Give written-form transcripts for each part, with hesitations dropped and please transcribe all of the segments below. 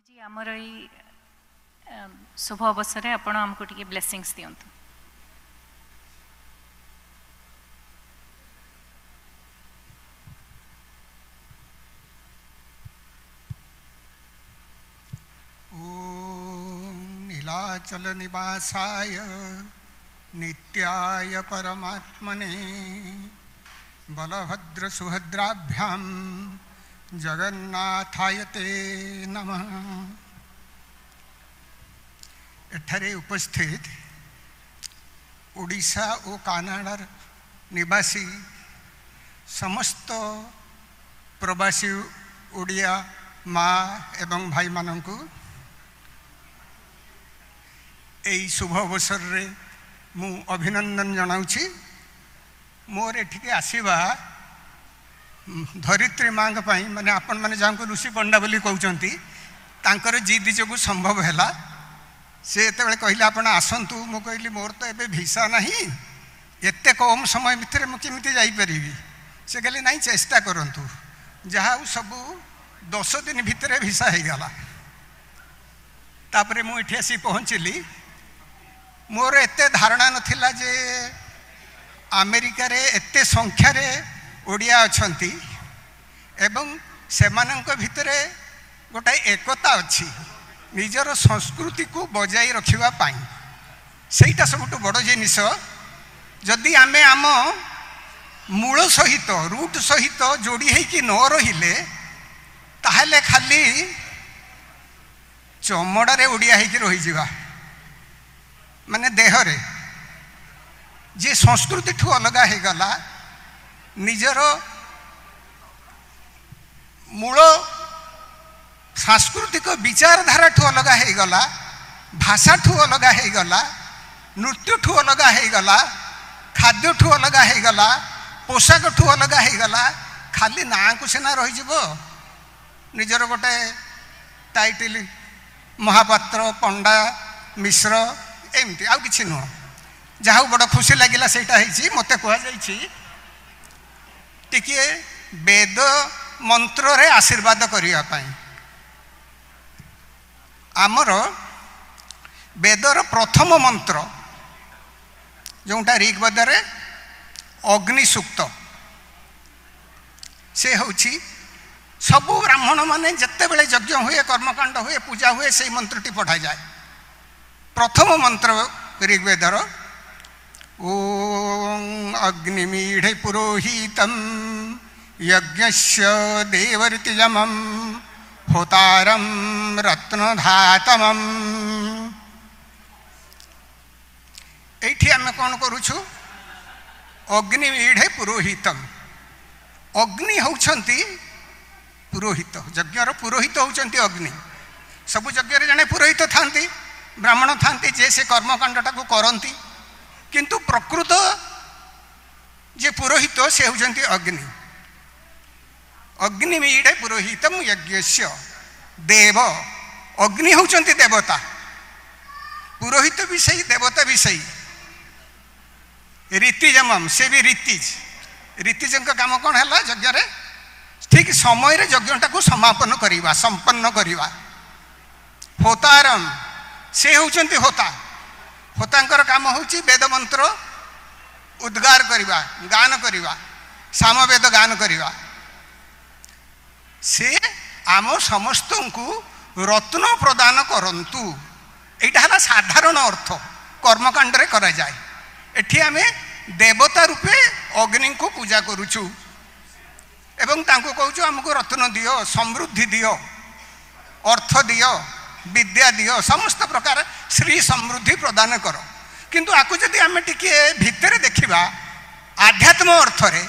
जी आमर ये शुभ अवसर आपण आमको टिके ब्लेसिंग्स दियंतु। ओम नीलाचल निवासाय नित्याय परमात्मने बलभद्र सुभद्राभ्यां जगन्नाथाय ते नमः। एठारे उपस्थित ओडिशा और कानाडार निवासी समस्त प्रवासी ओडिया माँ एवं भाई माननकु एई शुभ अवसर रे मु अभिनंदन जनाउछि। मोर एठिके आसीबा धरित्री माँ माने आपण माने जांको ऋषि पंडा बोली कहउचंती तांकर जिद जोगु संभव हैला। से एतेबेले कहले आपण आसंतु मु कहली मोर तो एबे भिसा नाही एते कम समय भितर मु केमिति जाई परिबी। से कहले नाही चेष्टा करंतु जहा सबु 10 दिन भितर भिसा हो गला। तापरे मु एठी आसी पहुँचली। मोर एते धारणा नथिला जे अमेरिका रे एते संख्या रे ओडिया अछंती एवं सेमानंक भितरे गोटाए एकता अछि निजर संस्कृति को बजाई रखिबा पाई। सेटा सबटु बड़ जिनिस। जदि आमे आम मूल सहित रूट सहित जोड़ी है कि न रहिले ताहले खाली चमड़ारे ओडिया है कि रही जिवा माने देहरे जे संस्कृति ठू अलग हो गला निजर मूल सांस्कृतिक विचारधारा ठू अलग हो गला भाषा ठू अलग हो गला नृत्य ठू अलग हो गला खाद्य ठू अलग हो गला पोशाक ठू अलग हो गला। खाली ना को सीना रही निजर गोटे टाइटिल महापात्र पंडा मिश्र एमती आउ किछि नुह। जहा बड़ खुशी लगिला सेटा हेछि मते कह जाइछि टिके वेद मंत्र रे आशीर्वाद करिया पाई। आमर वेदर प्रथम मंत्र जोटा ऋग्वेद रे अग्नि सूक्त से होछि सबु ब्राह्मण माने जत्ते बेले यज्ञ हुए कर्मकांड हुए पूजा हुए से मंत्रटी पढ़ा जाए। प्रथम मंत्र ऋग्वेदर ओम अग्निमीढे पुरोहितं यज्ञस्य देवऋतिजमं होतारं रत्नधातमं। एठी आमे कोन करूछु अग्निमीढे पुरोहितं। अग्नि होउछंती पुरोहित यज्ञर पुरोहित होउछंती अग्नि। सब यज्ञ रे जने पुरोहित थांती ब्राह्मण थांती जे से कर्मकांडटा को करंती किंतु प्रकृत जे पुरोहित से होउछंती अग्नि। अग्निमीढे पुरोहितं यज्ञस्य देव अग्नि होउछंती देवता पुरोहित भी सही देवता भी सही। रीतिजमम से भी रीतिज काम कौन है यज्ञ रे ठीक समय रे यज्ञटा को समापन करिवा संपन्न करिवा। होतारम से होउछंती होता होतांकर काम होउची वेद मंत्र उद्गार करिवा गान करिवा सामवेद गान करिवा। से आम समस्त को रत्न प्रदान करंतु एटा हला साधारण अर्थ कर्मकांड रे करा जाए। एठी आमे देवता रूपे अग्नि को पूजा करूछु एवं तांको कहूछु हमको रत्न दियो समृद्धि दियो अर्थ दियो विद्या दियो समस्त प्रकार श्री समृद्धि प्रदान करो। किंतु आकु जदि आमे टिके भितरे देखिबा आध्यात्म अर्थ रे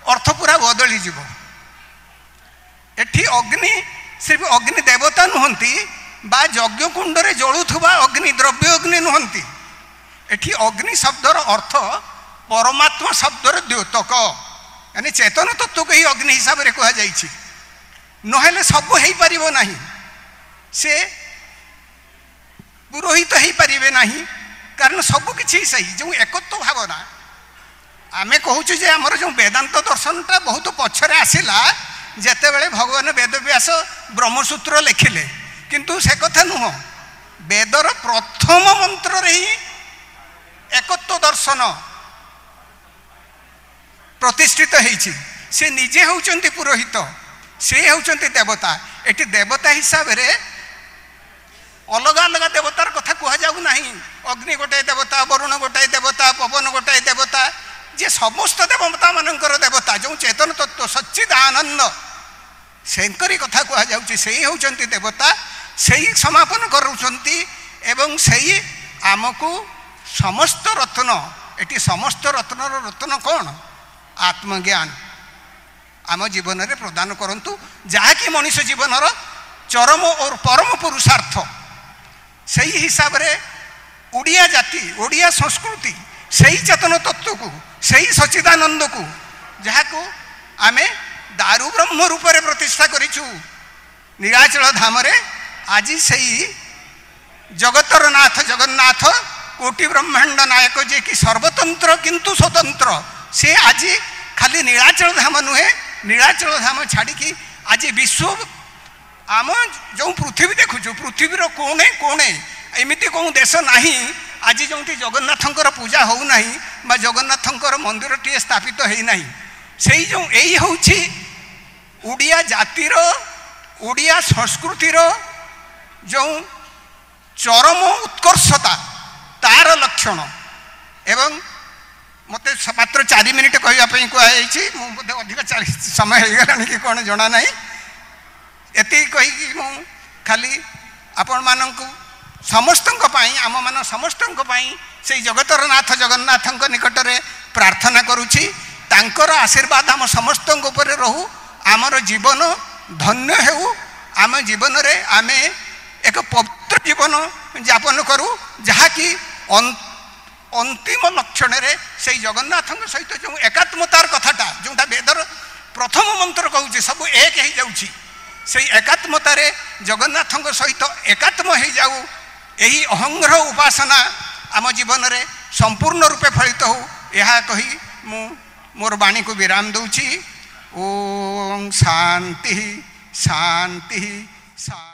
अर्थ पूरा बदली जिवो। एठी अग्नि सिर्फ अग्नि देवता नुहंती बा यज्ञ कुंड रे जळुथुबा अग्नि द्रव्य अग्नि नुहंती। एठी अग्नि शब्दर अर्थ परमात्मा शब्दर द्योतक यानी चेतन तत्व को ही अग्नि हिसाब से कह जाइछि। नहेले सब हेई परिबो नाही से पुरोहित हेई परिबे नाही कारण सब किछि सही जो एकत्व भावना आमे कहूछु जे हमर जो वेदांत दर्शनटा बहुत पछरे आसिला जेतेबेले भगवान वेदव्यास ब्रह्मसूत्र लिखिले କିନ୍ତୁ ସେ କଥା ନୁହଁ। ବେଦର ପ୍ରଥମ ମନ୍ତ୍ରରେ ହିଁ ଏକତ୍ଵ ଦର୍ଶନ ପ୍ରତିଷ୍ଠିତ ହେଇଛି। ସେ ନିଜେ ହେଉଛନ୍ତି ପୁରୋହିତ, ସେ ହେଉଛନ୍ତି ଦେବତା। ଏଠି ଦେବତା ହିସାବରେ ଅଲଗା ଅଲଗା ଦେବତାର କଥା କୁହାଯାଉ ନାହିଁ। ଅଗ୍ନି ଗୋଟାଏ ଦେବତା, ବରୁଣ ଗୋଟାଏ ଦେବତା, ପବନ ଗୋଟାଏ ଦେବତା, ଯେ ସମସ୍ତ ଦେବତା ମାନଙ୍କର ଦେବତା, ଯେଉଁ ଚେତନ ତତ୍ଵ ସଚ୍ଚିଦାନନ୍ଦ ସେଙ୍କରି କଥା କୁହାଯାଉଛି। ସେଇ ହେଉଛନ୍ତି ଦେବତା, ସେଇ ସମାପନ କରୁଛନ୍ତି ଏବଂ ସେଇ ଆମକୁ ସମସ୍ତ ରତ୍ନ, ଏଠି ସମସ୍ତ ରତ୍ନର ରତ୍ନ କ'ଣ? ଆତ୍ମଜ୍ଞାନ ଆମ ଜୀବନରେ ପ୍ରଦାନ କରନ୍ତୁ, ଯାହାକି ମଣିଷ ଜୀବନର ଚରମ ଓ ପରମ ପୁରୁଷାର୍ଥ। ସେହି ହିସାବରେ ଓଡ଼ିଆ ଜାତି, ଓଡ଼ିଆ ସଂସ୍କୃତି ସେହି ଚେତନ ତତ୍ଵକୁ, ସେହି ସଚ୍ଚିଦାନନ୍ଦକୁ, ଯାହାକୁ ଆମେ ଦାରୁ ବ୍ରହ୍ମ ରୂପରେ ପ୍ରତିଷ୍ଠା କରିଛୁ ନୀଳାଚଳ ଧାମରେ, ଆଜି ସେଇ ଜଗତର ନାଥ ଜଗନ୍ନାଥ କୋଟି ବ୍ରହ୍ମାଣ୍ଡ ନାୟକ, ଯିଏକି ସର୍ବତନ୍ତ୍ର କିନ୍ତୁ ସ୍ୱତନ୍ତ୍ର, ସେ ଆଜି ଖାଲି ନୀଳାଚଳ ଧାମ ନୁହେଁ, ନୀଳାଚଳ ଧାମ ଛାଡ଼ିକି ଆଜି ବିଶ୍ୱ, ଆମ ଯେଉଁ ପୃଥିବୀ ଦେଖୁଛୁ, ପୃଥିବୀର କୋଣେ କୋଣେ ଏମିତି କେଉଁ ଦେଶ ନାହିଁ ଆଜି ଯେଉଁଠି ଜଗନ୍ନାଥଙ୍କର ପୂଜା ହେଉନାହିଁ ବା ଜଗନ୍ନାଥଙ୍କର ମନ୍ଦିରଟିଏ ସ୍ଥାପିତ ହେଇନାହିଁ। ସେଇ ଯେଉଁ ଏଇ ହେଉଛି ଓଡ଼ିଆ ଜାତିର, ଓଡ଼ିଆ ସଂସ୍କୃତିର ଯେଉଁ ଚରମ ଉତ୍କର୍ଷତା, ତାର ଲକ୍ଷଣ। ଏବଂ ମୋତେ ମାତ୍ର 4 ମିନିଟ୍ କହିବା ପାଇଁ କୁହାଯାଇଛି, ମୁଁ ବୋଧେ ଅଧିକ ସମୟ ହେଇଗଲାଣି କି କ'ଣ ଜଣା ନାହିଁ। ଏତିକି କହିକି ମୁଁ ଖାଲି ଆପଣମାନଙ୍କୁ ସମସ୍ତଙ୍କ ପାଇଁ, ଆମମାନ ସମସ୍ତଙ୍କ ପାଇଁ ସେଇ ଜଗତର ନାଥ ଜଗନ୍ନାଥଙ୍କ ନିକଟରେ ପ୍ରାର୍ଥନା କରୁଛି, ତାଙ୍କର ଆଶୀର୍ବାଦ ଆମ ସମସ୍ତଙ୍କ ଉପରେ ରହୁ, ଆମର ଜୀବନ ଧନ୍ୟ ହେଉ, ଆମ ଜୀବନରେ ଆମେ ଏକ ପବିତ୍ର ଜୀବନ ଯାପନ କରୁ, ଯାହାକି ଅନ୍ତିମ ଲକ୍ଷଣରେ ସେଇ ଜଗନ୍ନାଥଙ୍କ ସହିତ ଯେଉଁ ଏକାତ୍ମତାର କଥାଟା, ଯେଉଁଟା ବେଦର ପ୍ରଥମ ମନ୍ତ୍ର କହୁଛି ସବୁ ଏକ ହେଇଯାଉଛି, ସେଇ ଏକାତ୍ମତାରେ ଜଗନ୍ନାଥଙ୍କ ସହିତ ଏକାତ୍ମ ହେଇଯାଉ। ଏହି ଅହଙ୍ଗ୍ରହ ଉପାସନା ଆମ ଜୀବନରେ ସମ୍ପୂର୍ଣ୍ଣ ରୂପେ ଫଳିତ ହେଉ, ଏହା କହି ମୁଁ ମୋର ବାଣୀକୁ ବିରାମ ଦେଉଛି। ଓଁ ଶାନ୍ତି ଶାନ୍ତି ଶାନ୍ତି।